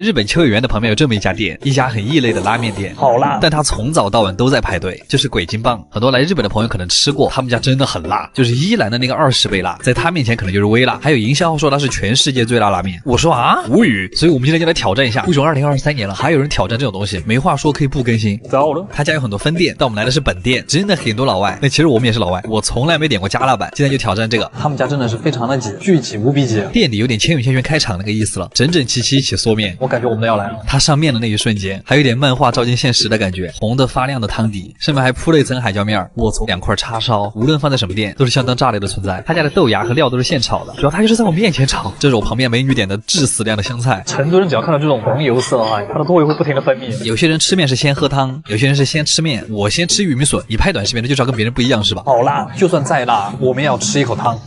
日本秋叶原的旁边有这么一家店，一家很异类的拉面店，好辣，但它从早到晚都在排队，就是鬼金棒。很多来日本的朋友可能吃过，他们家真的很辣，就是伊兰的那个20倍辣，在他面前可能就是微辣。还有营销号说它是全世界最辣拉面，我说啊，无语。所以我们今天就来挑战一下，为什么2023年了还有人挑战这种东西？没话说，可以不更新。糟了，他家有很多分店，但我们来的是本店，真的很多老外。那其实我们也是老外，我从来没点过加辣版，今天就挑战这个。他们家真的是非常的挤，巨挤无比挤，店里有点千与千寻开场那个意思了，整整齐齐一起缩面，我感觉我们都要来了。它上面的那一瞬间，还有点漫画照进现实的感觉，红的发亮的汤底，上面还铺了一层海椒面，我从2块叉烧，无论放在什么店都是相当炸裂的存在。他家的豆芽和料都是现炒的，主要他就是在我面前炒。这是我旁边美女点的致死量的香菜。成都人只要看到这种红油色啊，他的唾液会不停的分泌。有些人吃面是先喝汤，有些人是先吃面。我先吃玉米笋，你拍短视频的就是要跟别人不一样是吧？好辣，就算再辣，我们也要吃一口汤。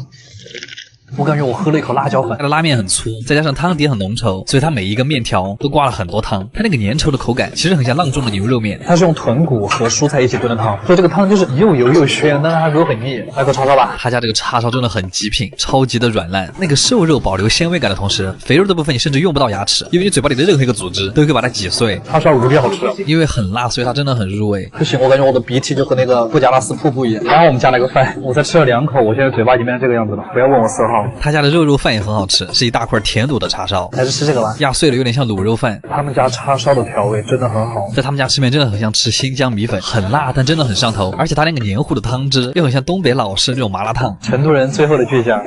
我感觉我喝了一口辣椒粉，它的拉面很粗，再加上汤底很浓稠，所以它每一个面条都挂了很多汤。它那个粘稠的口感其实很像阆中的牛肉面。它是用豚骨和蔬菜一起炖的汤，所以这个汤就是又油又鲜，但是它肉很腻。来个叉烧吧，他家这个叉烧真的很极品，超级的软烂。那个瘦肉保留鲜味感的同时，肥肉的部分你甚至用不到牙齿，因为你嘴巴里的任何一个组织都可以把它挤碎。叉烧无比好吃，因为很辣，所以它真的很入味。不行，我感觉我的鼻涕就和那个布加拉斯瀑布一样。然后我们加了个饭，我才吃了2口，我现在嘴巴已经变成这个样子了。不要问我色号。他家的肉饭也很好吃，是一大块甜卤的叉烧，还是吃这个吧，压碎了有点像卤肉饭。他们家叉烧的调味真的很好，在他们家吃面真的很像吃新疆米粉，很辣但真的很上头，而且它那个黏糊的汤汁又很像东北老式那种麻辣烫。成都人最后的倔强，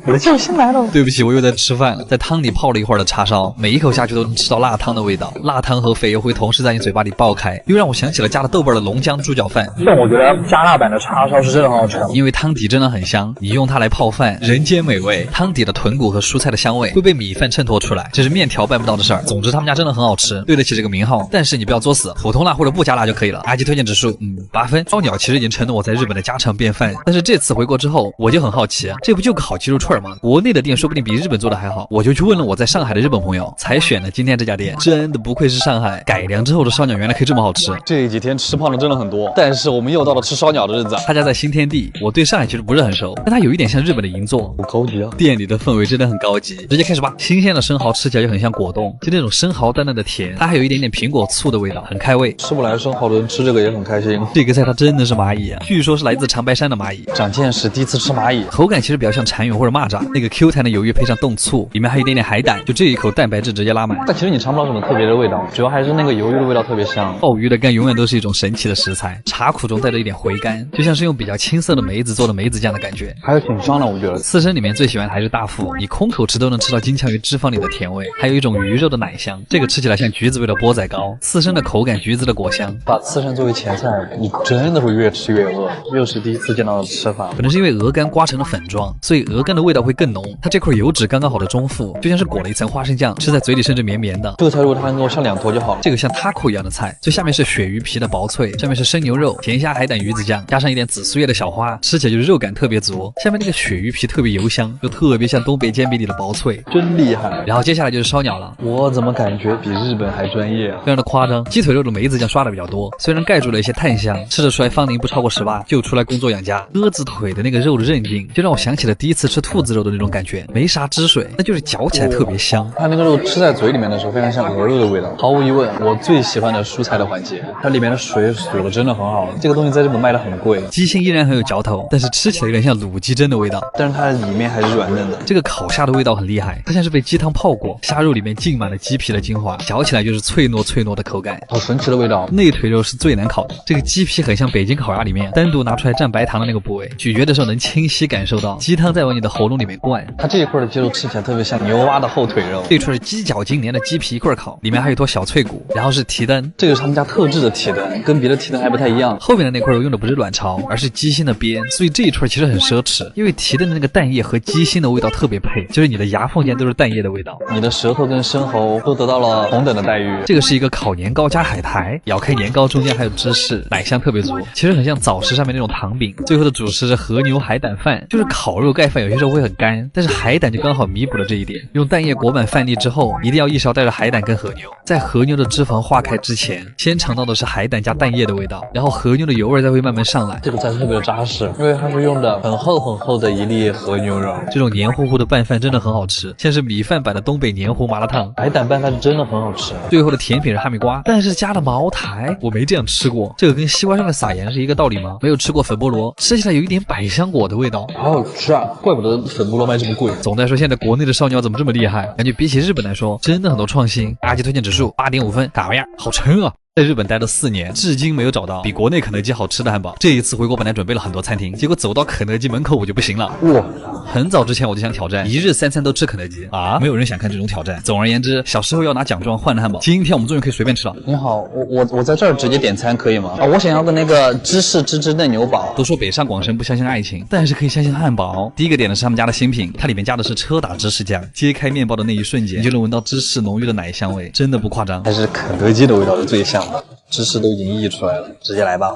我的救星来了。对不起，我又在吃饭了。在汤里泡了一会儿的叉烧，每一口下去都能吃到辣汤的味道，辣汤和肥油会同时在你嘴巴里爆开，又让我想起了加了豆瓣的龙江猪脚饭。但我觉得加辣版的叉烧是真的很好吃，因为汤底真的很香，你用它来泡饭，人间美味。汤底的豚骨和蔬菜的香味会被米饭衬托出来，这是面条办不到的事儿。总之他们家真的很好吃，对得起这个名号。但是你不要作死，普通辣或者不加辣就可以了。阿基推荐指数8分。烧鸟其实已经成了我在日本的家常便饭，但是这次回国之后我就很好奇，这不就个烤鸡肉串吗？国内的店说不定比日本做的还好，我就去问了我在上海的日本朋友，才选了今天这家店。真的不愧是上海，改良之后的烧鸟原来可以这么好吃。这几天吃胖的真的很多，但是我们又到了吃烧鸟的日子。他家在新天地，我对上海其实不是很熟，但它有一点像日本的银座，好高级啊！店里的氛围真的很高级。直接开始吧。新鲜的生蚝吃起来就很像果冻，就那种生蚝淡淡的甜，它还有一点点苹果醋的味道，很开胃。吃不来生蚝的人吃这个也很开心。这个菜它真的是蚂蚁啊，据说是来自长白山的蚂蚁。长见识，第一次吃蚂蚁，口感其实比较像蟾蜍或者蚂蚱，那个 Q 弹的鱿鱼配上冻醋，里面还有一点点海胆，就这一口蛋白质直接拉满。但其实你尝不到什么特别的味道，主要还是那个鱿鱼的味道特别香。鲍鱼的肝永远都是一种神奇的食材，茶苦中带着一点回甘，就像是用比较青涩的梅子做的梅子酱的感觉，还是挺香的。我觉得刺身里面最喜欢的还是大腹，你空口吃都能吃到金枪鱼脂肪里的甜味，还有一种鱼肉的奶香，这个吃起来像橘子味的钵仔糕，刺身的口感橘子的果香。把刺身作为前菜，你真的会越吃越饿。又是第一次见到的吃法，可能是因为鹅肝刮成了粉状，所以鹅肝的味道会更浓。它这块油脂刚刚好的中腹，就像是裹了一层花生酱，吃在嘴里甚至绵绵的。这个菜如果它能给我上2坨就好了。这个像 taco 一样的菜，最下面是鳕鱼皮的薄脆，上面是生牛肉、甜虾、海胆、鱼子酱，加上一点紫苏叶的小花，吃起来就是肉感特别足。下面那个鳕鱼皮特别油香，又特别像东北煎饼里的薄脆，真厉害。然后接下来就是烧鸟了，我怎么感觉比日本还专业啊？非常的夸张。鸡腿肉的梅子酱刷的比较多，虽然盖住了一些炭香，吃得出来芳龄不超过18就出来工作养家。鸽子腿的那个肉的韧劲，就让我想起了第一次吃兔子肉的那种感觉，没啥汁水，那就是嚼起来特别香。它那个肉吃在嘴里面的时候，非常像鹅肉的味道。毫无疑问，我最喜欢的蔬菜的环节，它里面的水煮的真的很好。这个东西在日本卖的很贵，鸡心依然很有嚼头，但是吃起来有点像卤鸡胗的味道，但是它里面还是软嫩的。这个烤虾的味道很厉害，它像是被鸡汤泡过，虾肉里面浸满了鸡皮的精华，嚼起来就是脆糯脆糯的口感，好神奇的味道。内腿肉是最难烤的，这个鸡皮很像北京烤鸭里面单独拿出来蘸白糖的那个部位，咀嚼的时候能清晰感受到鸡汤在往你的喉咙里面灌。它这一块的鸡肉吃起来特别像牛蛙的后腿肉，这串是鸡脚筋连的鸡皮一块烤，里面还有一坨小脆骨，然后是蹄灯，这个是他们家特制的蹄灯，跟别的蹄灯还不太一样。后面的那块肉用的不是卵巢，而是鸡心的边，所以这一串其实很奢侈，因为蹄灯的那个蛋液和鸡心的味道特别配，就是你的牙缝间都是蛋液的味道，你的舌头跟生喉都得到了同等的待遇。这个是一个烤年糕加海苔，咬开年糕中间还有芝士，奶香特别足，其实很像早市上面那种糖饼。最后的主食是和牛海胆饭，就是烤肉盖饭有些时候会很干，但是海胆就刚好弥补了这一点。用蛋液裹满饭粒之后，一定要一勺带着海胆跟和牛，在和牛的脂肪化开之前，先尝到的是海胆加蛋液的味道，然后和牛的油味再会慢慢上来。这个菜特别的扎实，因为它是用的很厚很厚的一粒和和牛肉，这种黏糊糊的拌饭真的很好吃，像是米饭版的东北黏糊麻辣烫。白胆拌饭是真的很好吃。最后的甜品是哈密瓜，但是加了茅台，我没这样吃过。这个跟西瓜上面撒盐是一个道理吗？没有吃过粉菠萝，吃起来有一点百香果的味道，好好吃啊！怪不得粉菠萝卖这么贵。总的来说，现在国内的烧鸟怎么这么厉害？感觉比起日本来说，真的很多创新。阿基推荐指数8.5分，嘎巴样，好撑啊！在日本待了4年，至今没有找到比国内肯德基好吃的汉堡。这一次回国本来准备了很多餐厅，结果走到肯德基门口我就不行了。哇！很早之前我就想挑战1日3餐都吃肯德基啊，没有人想看这种挑战。总而言之，小时候要拿奖状换的汉堡，今天我们终于可以随便吃了。你好，我在这儿直接点餐可以吗？啊，我想要个那个芝士芝芝嫩牛堡。都说北上广深不相信爱情，但是可以相信汉堡。第一个点的是他们家的新品，它里面加的是车打芝士酱，揭开面包的那一瞬间，你就能闻到芝士浓郁的奶香味，真的不夸张。还是肯德基的味道是最像的，芝士都已经溢出来了，直接来吧。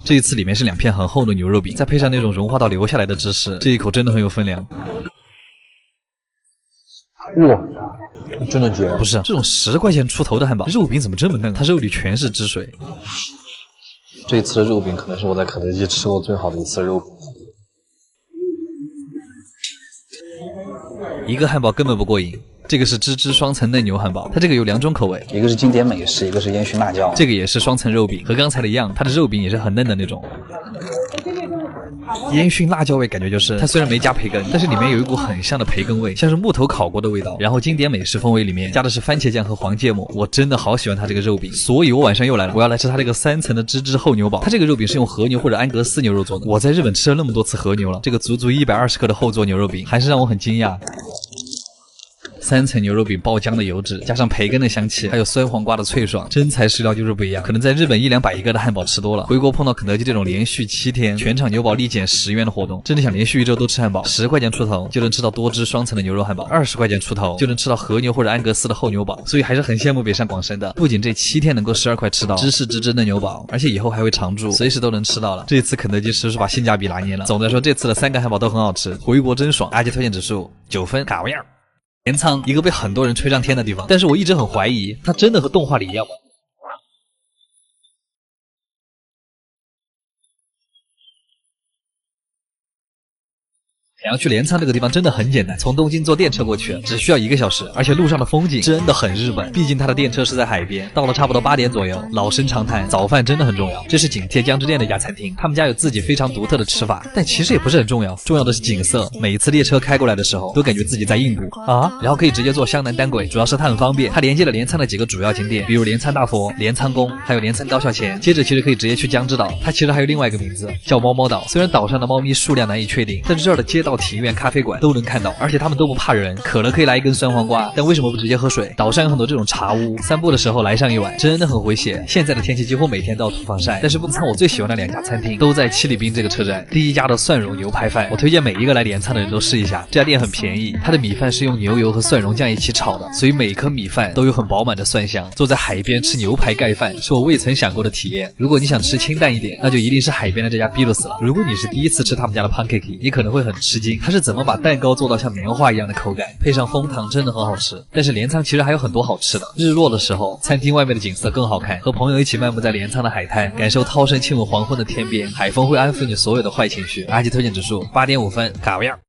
这一次里面是2片很厚的牛肉饼，再配上那种融化到流下来的芝士，这一口真的很有分量。哇，真的绝了！不是这种10块钱出头的汉堡，肉饼怎么这么嫩？它肉里全是汁水。这一次的肉饼可能是我在肯德基吃过最好的一次肉饼。一个汉堡根本不过瘾。这个是芝芝双层嫩牛汉堡，它这个有2种口味，一个是经典美式，一个是烟熏辣椒。这个也是双层肉饼，和刚才的一样，它的肉饼也是很嫩的那种。烟熏辣椒味感觉就是它虽然没加培根，但是里面有一股很香的培根味，像是木头烤过的味道。然后经典美式风味里面加的是番茄酱和黄芥末，我真的好喜欢它这个肉饼，所以我晚上又来了，我要来吃它这个3层的芝芝厚牛堡。它这个肉饼是用和牛或者安格斯牛肉做的，我在日本吃了那么多次和牛了，这个足足120克的厚做牛肉饼还是让我很惊讶。3层牛肉饼爆浆的油脂，加上培根的香气，还有酸黄瓜的脆爽，真材实料就是不一样。可能在日本100-200一个的汉堡吃多了，回国碰到肯德基这种连续7天全场牛堡立减10元的活动，真的想连续1周都吃汉堡，10块钱出头就能吃到多汁双层的牛肉汉堡，20块钱出头就能吃到和牛或者安格斯的厚牛堡，所以还是很羡慕北上广深的。不仅这7天能够12块吃到芝士芝芝嫩牛堡，而且以后还会常驻，随时都能吃到了。这次肯德基实是把性价比拿捏了。总的来说，这次的3个汉堡都很好吃，回国真爽。阿基推荐指数9分，嘎巴样。镰仓一个被很多人吹上天的地方，但是我一直很怀疑，它真的和动画里一样吗？想要去镰仓这个地方真的很简单，从东京坐电车过去只需要1个小时，而且路上的风景真的很日本。毕竟它的电车是在海边，到了差不多8点左右，老生常谈，早饭真的很重要。这是紧贴江之电的一家餐厅，他们家有自己非常独特的吃法，但其实也不是很重要，重要的是景色。每一次列车开过来的时候，都感觉自己在印度啊，然后可以直接坐湘南单轨，主要是它很方便，它连接了镰仓的几个主要景点，比如镰仓大佛、镰仓宫，还有镰仓高校前。接着其实可以直接去江之岛，它其实还有另外一个名字叫猫猫岛，虽然岛上的猫咪数量难以确定，但是这儿的街道、庭院、咖啡馆都能看到，而且他们都不怕人，渴了可以来一根酸黄瓜，但为什么不直接喝水？岛上有很多这种茶屋，散步的时候来上一碗，真的很回血。现在的天气几乎每天都要涂防晒，但是不仓我最喜欢的2家餐厅都在七里滨这个车站。第一家的蒜蓉牛排饭，我推荐每一个来镰仓的人都试一下，这家店很便宜，它的米饭是用牛油和蒜蓉酱一起炒的，所以每颗米饭都有很饱满的蒜香。坐在海边吃牛排盖饭是我未曾想过的体验。如果你想吃清淡一点，那就一定是海边的这家 Bilos 了。如果你是第一次吃他们家的 pancake， 你可能会很吃惊，它是怎么把蛋糕做到像棉花一样的口感，配上枫糖真的很好吃。但是镰仓其实还有很多好吃的，日落的时候餐厅外面的景色更好看，和朋友一起漫步在镰仓的海滩，感受涛声亲吻黄昏的天边，海风会安抚你所有的坏情绪。阿基推荐指数8.5分，嘎巴样。